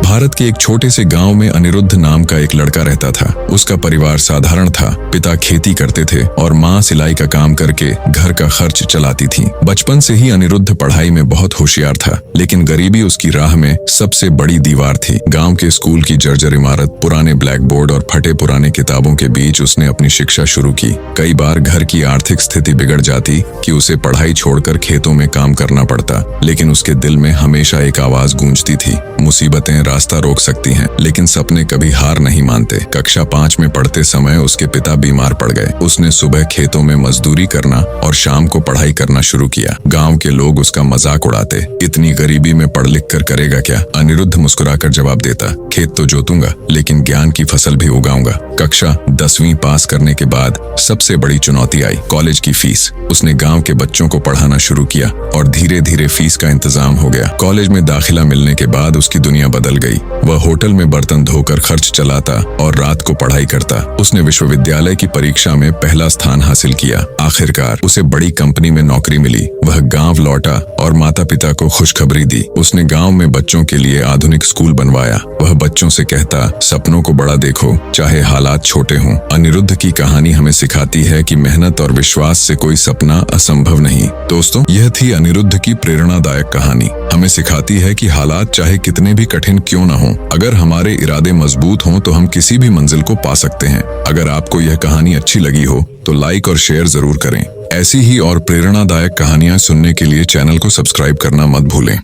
भारत के एक छोटे से गांव में अनिरुद्ध नाम का एक लड़का रहता था। उसका परिवार साधारण था। पिता खेती करते थे और माँ सिलाई का काम करके घर का खर्च चलाती थी। बचपन से ही अनिरुद्ध पढ़ाई में बहुत होशियार था, लेकिन गरीबी उसकी राह में सबसे बड़ी दीवार थी। गांव के स्कूल की जर्जर इमारत, पुराने ब्लैक बोर्ड और फटे पुराने किताबों के बीच उसने अपनी शिक्षा शुरू की। कई बार घर की आर्थिक स्थिति बिगड़ जाती कि उसे पढ़ाई छोड़कर खेतों में काम करना पड़ता, लेकिन उसके दिल में हमेशा एक आवाज गूंजती थी, मुसीबतें रास्ता रोक सकती हैं, लेकिन सपने कभी हार नहीं मानते। कक्षा 5 में पढ़ते समय उसके पिता बीमार पड़ गए। उसने सुबह खेतों में मजदूरी करना और शाम को पढ़ाई करना शुरू किया। गांव के लोग उसका मजाक उड़ाते, इतनी गरीबी में पढ़ लिख कर करेगा क्या? अनिरुद्ध मुस्कुराकर जवाब देता, खेत तो जोतूंगा, लेकिन ज्ञान की फसल भी उगाऊंगा। कक्षा 10वीं पास करने के बाद सबसे बड़ी चुनौती आई, कॉलेज की फीस। उसने गांव के बच्चों को पढ़ाना शुरू किया और धीरे धीरे फीस का इंतजाम हो गया। कॉलेज में दाखिला मिलने के बाद उसकी दुनिया बदल गई। वह होटल में बर्तन धोकर खर्च चलाता और रात को पढ़ाई करता। उसने विश्वविद्यालय की परीक्षा में पहला स्थान हासिल किया। आखिरकार उसे बड़ी कंपनी में नौकरी मिली। वह गांव लौटा और माता पिता को खुशखबरी दी। उसने गांव में बच्चों के लिए आधुनिक स्कूल बनवाया। वह बच्चों से कहता, सपनों को बड़ा देखो, चाहे हालात छोटे हों। अनिरुद्ध की कहानी हमें सिखाती है कि मेहनत और विश्वास से कोई सपना असंभव नहीं। दोस्तों, यह थी अनिरुद्ध की प्रेरणादायक कहानी। हमें सिखाती है कि हालात चाहे कितने भी कठिन क्यों न हों, अगर हमारे इरादे मजबूत हों तो हम किसी भी मंजिल को पा सकते हैं। अगर आपको यह कहानी अच्छी लगी हो तो लाइक और शेयर जरूर करें। ऐसी ही और प्रेरणादायक कहानियां सुनने के लिए चैनल को सब्सक्राइब करना मत भूलें।